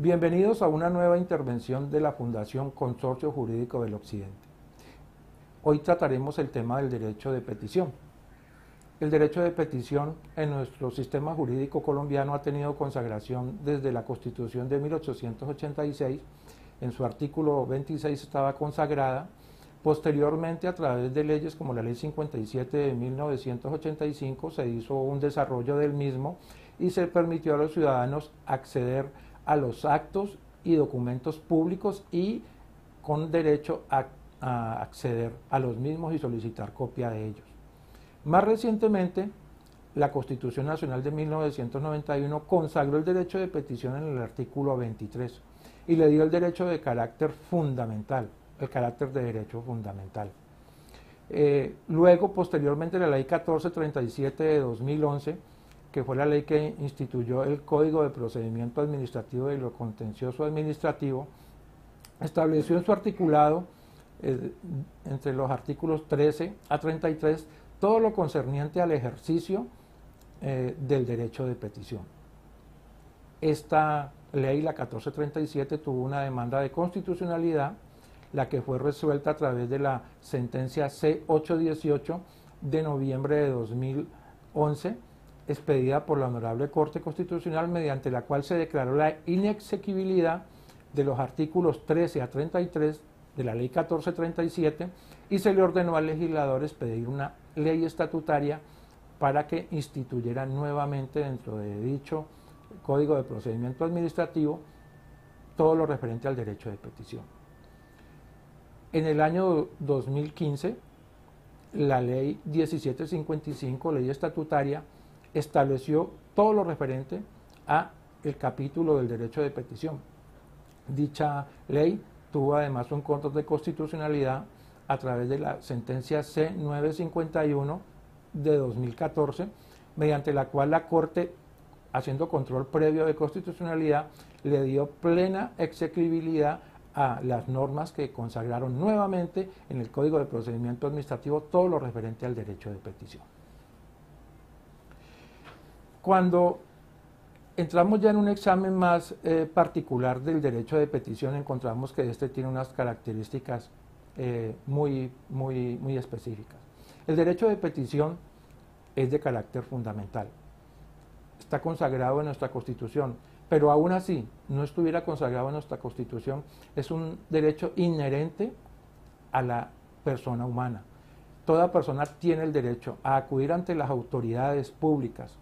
Bienvenidos a una nueva intervención de la Fundación Consorcio Jurídico del Occidente. Hoy trataremos el tema del derecho de petición. El derecho de petición en nuestro sistema jurídico colombiano ha tenido consagración desde la Constitución de 1886. En su artículo 26 estaba consagrada. Posteriormente, a través de leyes como la Ley 57 de 1985, se hizo un desarrollo del mismo y se permitió a los ciudadanos acceder a los actos y documentos públicos y con derecho a acceder a los mismos y solicitar copia de ellos. Más recientemente, la Constitución Nacional de 1991 consagró el derecho de petición en el artículo 23 y le dio el derecho de carácter fundamental, el carácter de derecho fundamental. Luego, posteriormente, la Ley 1437 de 2011, que fue la ley que instituyó el Código de Procedimiento Administrativo y lo Contencioso Administrativo, estableció en su articulado, entre los artículos 13 a 33, todo lo concerniente al ejercicio del derecho de petición. Esta ley, la 1437, tuvo una demanda de constitucionalidad, la que fue resuelta a través de la sentencia C-818 de noviembre de 2011, expedida por la Honorable Corte Constitucional, mediante la cual se declaró la inexequibilidad de los artículos 13 a 33 de la Ley 1437 y se le ordenó al legislador expedir una ley estatutaria para que instituyera nuevamente dentro de dicho Código de Procedimiento Administrativo todo lo referente al derecho de petición. En el año 2015, la Ley 1755, ley estatutaria, estableció todo lo referente a el capítulo del derecho de petición. Dicha ley tuvo además un control de constitucionalidad a través de la sentencia C-951 de 2014, mediante la cual la Corte, haciendo control previo de constitucionalidad, le dio plena exequibilidad a las normas que consagraron nuevamente en el Código de Procedimiento Administrativo todo lo referente al derecho de petición. Cuando entramos ya en un examen más particular del derecho de petición, encontramos que este tiene unas características muy específicas. El derecho de petición es de carácter fundamental. Está consagrado en nuestra Constitución, pero aún así no estuviera consagrado en nuestra Constitución, es un derecho inherente a la persona humana. Toda persona tiene el derecho a acudir ante las autoridades públicas,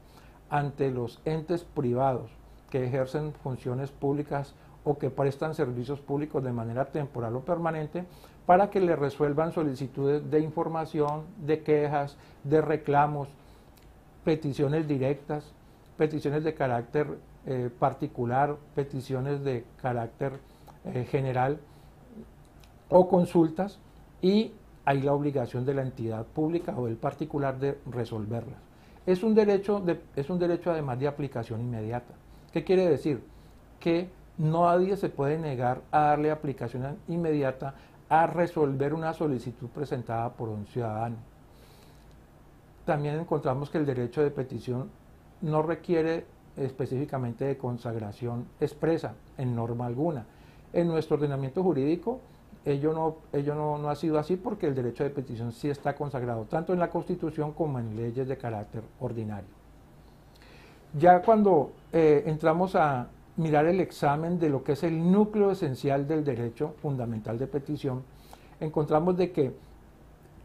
ante los entes privados que ejercen funciones públicas o que prestan servicios públicos de manera temporal o permanente, para que le resuelvan solicitudes de información, de quejas, de reclamos, peticiones directas, peticiones de carácter particular, peticiones de carácter general o consultas, y hay la obligación de la entidad pública o del particular de resolverlas. Es un derecho además de aplicación inmediata. ¿Qué quiere decir? Que nadie se puede negar a darle aplicación inmediata a resolver una solicitud presentada por un ciudadano. También encontramos que el derecho de petición no requiere específicamente de consagración expresa en norma alguna. En nuestro ordenamiento jurídico ello no ha sido así, porque el derecho de petición sí está consagrado tanto en la Constitución como en leyes de carácter ordinario. Ya cuando entramos a mirar el examen de lo que es el núcleo esencial del derecho fundamental de petición, encontramos de que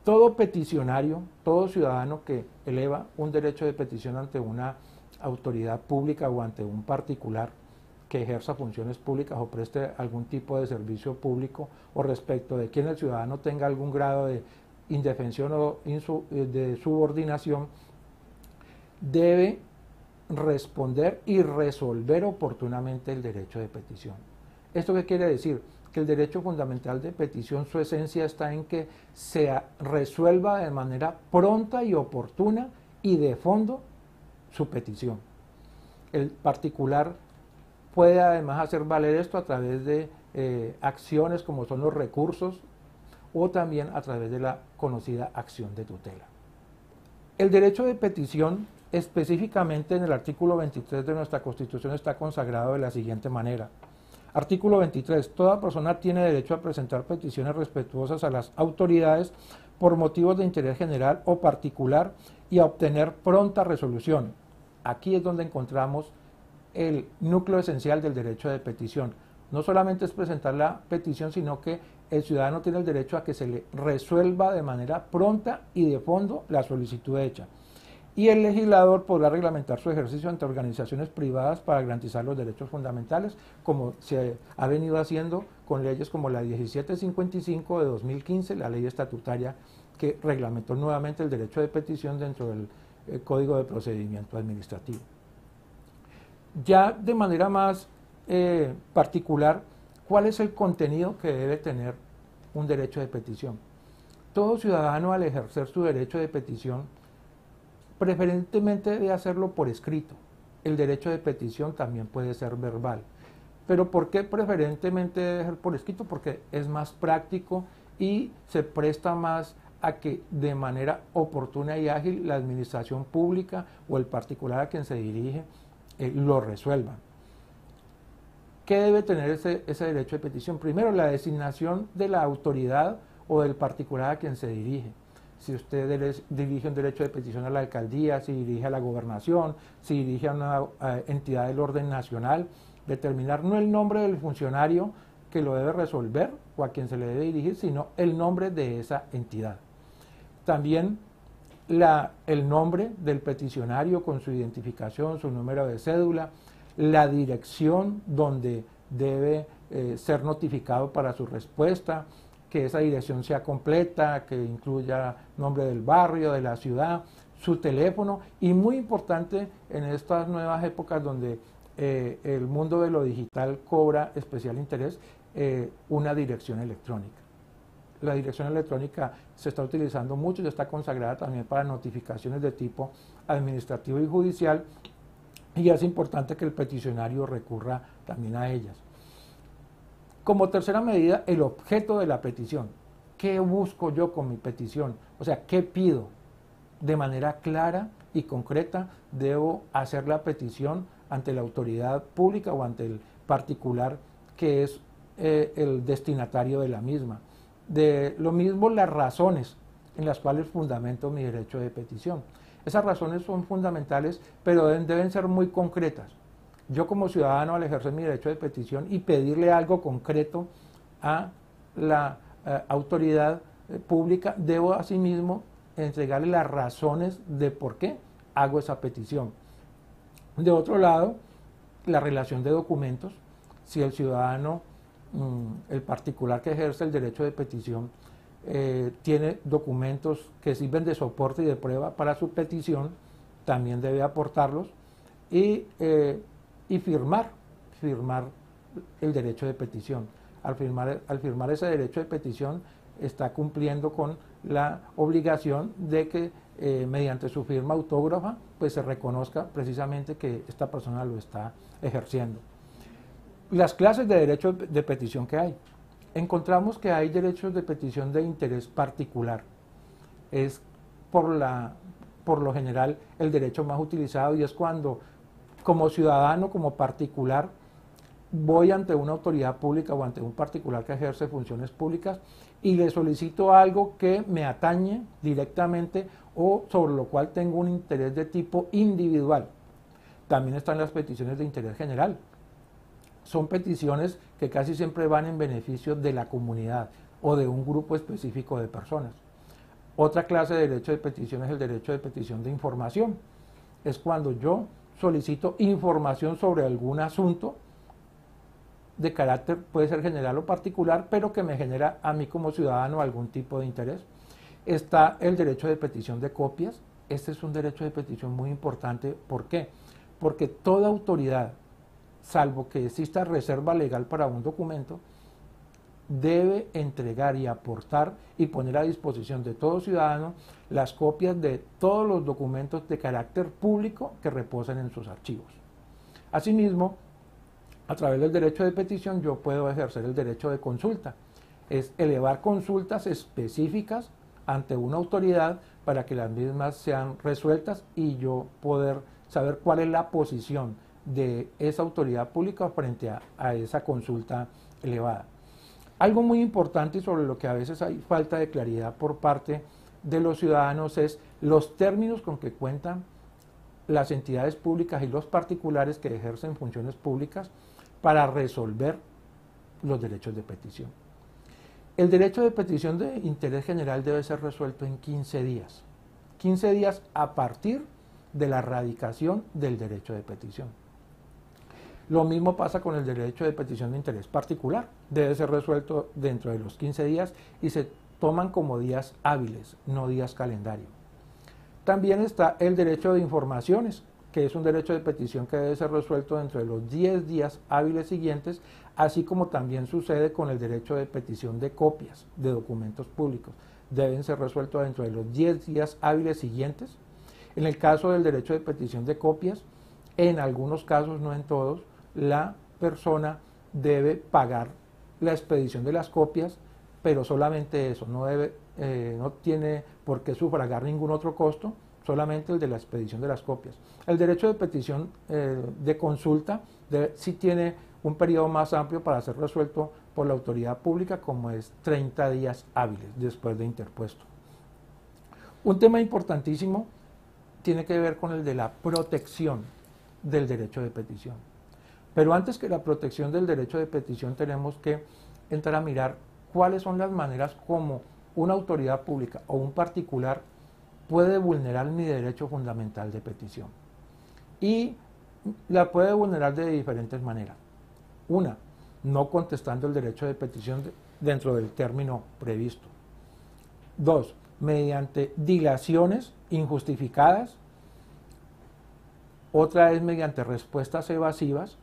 todo peticionario, todo ciudadano que eleva un derecho de petición ante una autoridad pública o ante un particular que ejerza funciones públicas o preste algún tipo de servicio público, o respecto de quien el ciudadano tenga algún grado de indefensión o de subordinación, debe responder y resolver oportunamente el derecho de petición. ¿Esto qué quiere decir? Que el derecho fundamental de petición, su esencia está en que se resuelva de manera pronta y oportuna y de fondo su petición. El particular puede además hacer valer esto a través de acciones como son los recursos, o también a través de la conocida acción de tutela. El derecho de petición, específicamente en el artículo 23 de nuestra Constitución, está consagrado de la siguiente manera: Artículo 23. Toda persona tiene derecho a presentar peticiones respetuosas a las autoridades por motivos de interés general o particular y a obtener pronta resolución. Aquí es donde encontramos el núcleo esencial del derecho de petición. No solamente es presentar la petición, sino que el ciudadano tiene el derecho a que se le resuelva de manera pronta y de fondo la solicitud hecha. Y el legislador podrá reglamentar su ejercicio ante organizaciones privadas para garantizar los derechos fundamentales, como se ha venido haciendo con leyes como la 1755 de 2015, la ley estatutaria que reglamentó nuevamente el derecho de petición dentro del Código de Procedimiento Administrativo. Ya de manera más particular, ¿cuál es el contenido que debe tener un derecho de petición? Todo ciudadano, al ejercer su derecho de petición, preferentemente debe hacerlo por escrito. El derecho de petición también puede ser verbal. ¿Pero por qué preferentemente debe ser por escrito? Porque es más práctico y se presta más a que de manera oportuna y ágil la administración pública o el particular a quien se dirige lo resuelvan. ¿Qué debe tener ese derecho de petición? Primero, la designación de la autoridad o del particular a quien se dirige. Si usted dirige un derecho de petición a la alcaldía, si dirige a la gobernación, si dirige a una entidad del orden nacional, determinar no el nombre del funcionario que lo debe resolver o a quien se le debe dirigir, sino el nombre de esa entidad. También el nombre del peticionario con su identificación, su número de cédula, la dirección donde debe ser notificado para su respuesta, que esa dirección sea completa, que incluya nombre del barrio, de la ciudad, su teléfono y muy importante en estas nuevas épocas donde el mundo de lo digital cobra especial interés, una dirección electrónica. La dirección electrónica se está utilizando mucho y está consagrada también para notificaciones de tipo administrativo y judicial y es importante que el peticionario recurra también a ellas. Como tercera medida, el objeto de la petición. ¿Qué busco yo con mi petición? O sea, ¿qué pido? De manera clara y concreta, debo hacer la petición ante la autoridad pública o ante el particular que es el destinatario de la misma. De lo mismo, las razones en las cuales fundamento mi derecho de petición. Esas razones son fundamentales, pero deben ser muy concretas. Yo como ciudadano, al ejercer mi derecho de petición y pedirle algo concreto a la autoridad pública, debo asimismo entregarle las razones de por qué hago esa petición. De otro lado, la relación de documentos. Si el ciudadano, el particular que ejerce el derecho de petición, tiene documentos que sirven de soporte y de prueba para su petición, también debe aportarlos y firmar el derecho de petición. Al firmar ese derecho de petición está cumpliendo con la obligación de que mediante su firma autógrafa pues se reconozca precisamente que esta persona lo está ejerciendo. Las clases de derecho de petición que hay. Encontramos que hay derechos de petición de interés particular. Es por lo general el derecho más utilizado y es cuando como ciudadano, como particular, voy ante una autoridad pública o ante un particular que ejerce funciones públicas y le solicito algo que me atañe directamente o sobre lo cual tengo un interés de tipo individual. También están las peticiones de interés general. Son peticiones que casi siempre van en beneficio de la comunidad o de un grupo específico de personas. Otra clase de derecho de petición es el derecho de petición de información. Es cuando yo solicito información sobre algún asunto de carácter, puede ser general o particular, pero que me genera a mí como ciudadano algún tipo de interés. Está el derecho de petición de copias. Este es un derecho de petición muy importante. ¿Por qué? Porque toda autoridad, salvo que exista reserva legal para un documento, debe entregar y aportar y poner a disposición de todo ciudadano las copias de todos los documentos de carácter público que reposan en sus archivos. Asimismo, a través del derecho de petición yo puedo ejercer el derecho de consulta. Es elevar consultas específicas ante una autoridad para que las mismas sean resueltas y yo poder saber cuál es la posición de esa autoridad pública frente a esa consulta elevada. Algo muy importante y sobre lo que a veces hay falta de claridad por parte de los ciudadanos es los términos con que cuentan las entidades públicas y los particulares que ejercen funciones públicas para resolver los derechos de petición. El derecho de petición de interés general debe ser resuelto en 15 días. 15 días a partir de la radicación del derecho de petición. Lo mismo pasa con el derecho de petición de interés particular. Debe ser resuelto dentro de los 15 días y se toman como días hábiles, no días calendario. También está el derecho de informaciones, que es un derecho de petición que debe ser resuelto dentro de los 10 días hábiles siguientes, así como también sucede con el derecho de petición de copias de documentos públicos. Deben ser resueltos dentro de los 10 días hábiles siguientes. En el caso del derecho de petición de copias, en algunos casos, no en todos, la persona debe pagar la expedición de las copias, pero solamente eso, no tiene por qué sufragar ningún otro costo, solamente el de la expedición de las copias. El derecho de petición de consulta sí tiene un periodo más amplio para ser resuelto por la autoridad pública, como es 30 días hábiles después de interpuesto. Un tema importantísimo tiene que ver con el de la protección del derecho de petición. Pero antes que la protección del derecho de petición tenemos que entrar a mirar cuáles son las maneras como una autoridad pública o un particular puede vulnerar mi derecho fundamental de petición. Y la puede vulnerar de diferentes maneras. Una, no contestando el derecho de petición dentro del término previsto. Dos, mediante dilaciones injustificadas. Otra es mediante respuestas evasivas.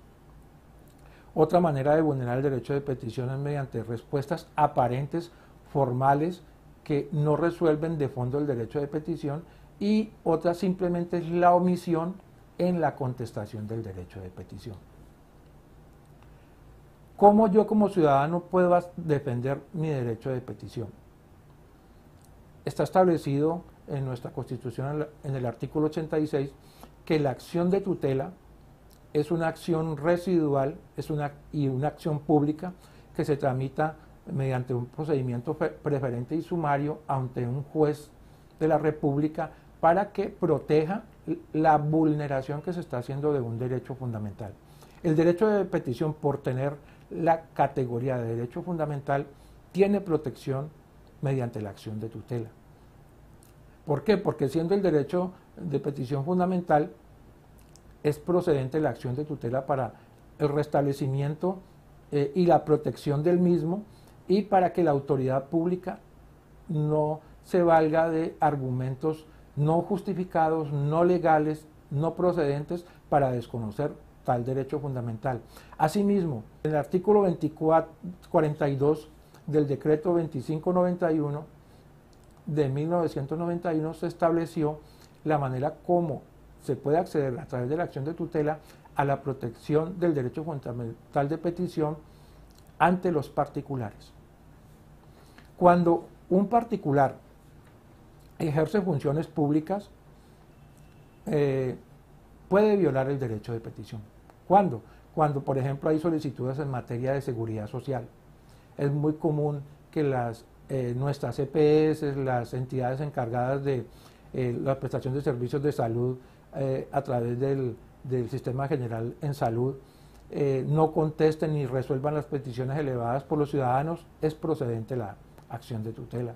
Otra manera de vulnerar el derecho de petición es mediante respuestas aparentes, formales, que no resuelven de fondo el derecho de petición, y otra simplemente es la omisión en la contestación del derecho de petición. ¿Cómo yo como ciudadano puedo defender mi derecho de petición? Está establecido en nuestra Constitución, en el artículo 86, que la acción de tutela es una acción residual y una acción pública que se tramita mediante un procedimiento preferente y sumario ante un juez de la República para que proteja la vulneración que se está haciendo de un derecho fundamental. El derecho de petición, por tener la categoría de derecho fundamental, tiene protección mediante la acción de tutela. ¿Por qué? Porque siendo el derecho de petición fundamental, es procedente la acción de tutela para el restablecimiento y la protección del mismo, y para que la autoridad pública no se valga de argumentos no justificados, no legales, no procedentes para desconocer tal derecho fundamental. Asimismo, en el artículo 42 del decreto 2591 de 1991 se estableció la manera como se puede acceder a través de la acción de tutela a la protección del derecho fundamental de petición ante los particulares. Cuando un particular ejerce funciones públicas, puede violar el derecho de petición. ¿Cuándo? Cuando, por ejemplo, hay solicitudes en materia de seguridad social. Es muy común que nuestras EPS, las entidades encargadas de la prestación de servicios de salud a través del Sistema General en Salud, no contesten ni resuelvan las peticiones elevadas por los ciudadanos, es procedente la acción de tutela.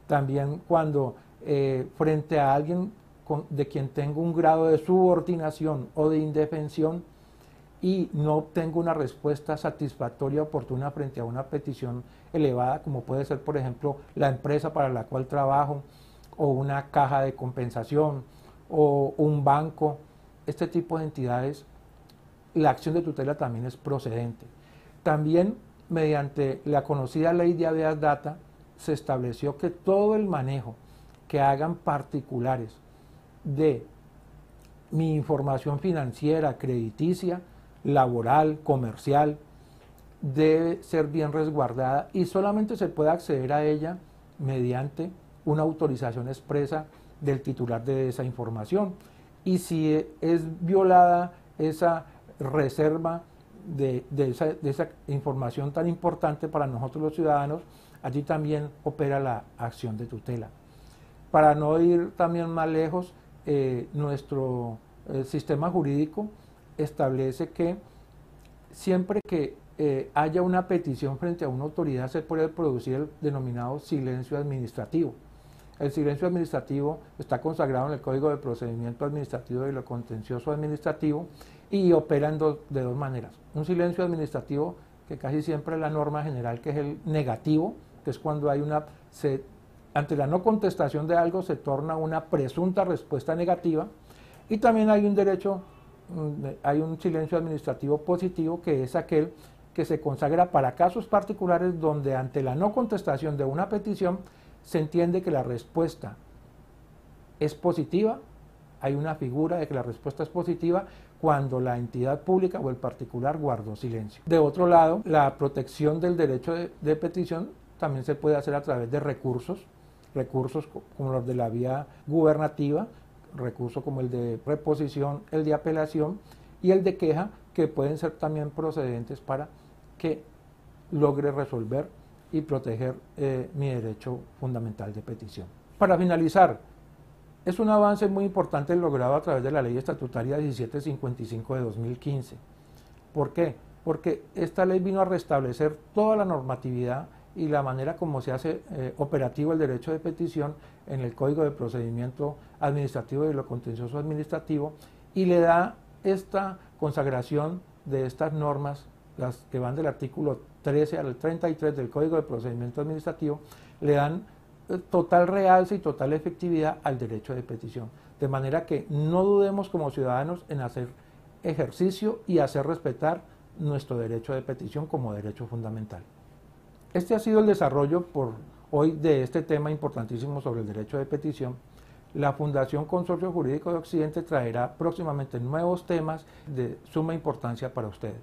También cuando frente a alguien de quien tengo un grado de subordinación o de indefensión y no obtengo una respuesta satisfactoria oportuna frente a una petición elevada, como puede ser, por ejemplo, la empresa para la cual trabajo, o una caja de compensación, o un banco, este tipo de entidades, la acción de tutela también es procedente. También, mediante la conocida ley de habeas data, se estableció que todo el manejo que hagan particulares de mi información financiera, crediticia, laboral, comercial, debe ser bien resguardada y solamente se puede acceder a ella mediante una autorización expresa del titular de esa información. Y si es violada esa reserva de esa información tan importante para nosotros los ciudadanos, allí también opera la acción de tutela. Para no ir también más lejos, nuestro sistema jurídico establece que siempre que haya una petición frente a una autoridad se puede producir el denominado silencio administrativo. El silencio administrativo está consagrado en el Código de Procedimiento Administrativo y lo contencioso administrativo y opera de dos maneras. Un silencio administrativo que casi siempre es la norma general, que es el negativo, que es cuando hay ante la no contestación de algo se torna una presunta respuesta negativa, y también hay un silencio administrativo positivo, que es aquel que se consagra para casos particulares donde ante la no contestación de una petición se entiende que la respuesta es positiva, hay una figura de que la respuesta es positiva cuando la entidad pública o el particular guardó silencio. De otro lado, la protección del derecho de petición también se puede hacer a través de recursos como los de la vía gubernativa, recursos como el de reposición, el de apelación y el de queja, que pueden ser también procedentes para que logre resolver y proteger mi derecho fundamental de petición. Para finalizar, es un avance muy importante logrado a través de la Ley Estatutaria 1755 de 2015. ¿Por qué? Porque esta ley vino a restablecer toda la normatividad y la manera como se hace operativo el derecho de petición en el Código de Procedimiento Administrativo y lo contencioso administrativo, y le da esta consagración de estas normas, las que van del artículo 13 al 33 del Código de Procedimiento Administrativo, le dan total realce y total efectividad al derecho de petición. De manera que no dudemos como ciudadanos en hacer ejercicio y hacer respetar nuestro derecho de petición como derecho fundamental. Este ha sido el desarrollo por hoy de este tema importantísimo sobre el derecho de petición. La Fundación Consorcio Jurídico de Occidente traerá próximamente nuevos temas de suma importancia para ustedes.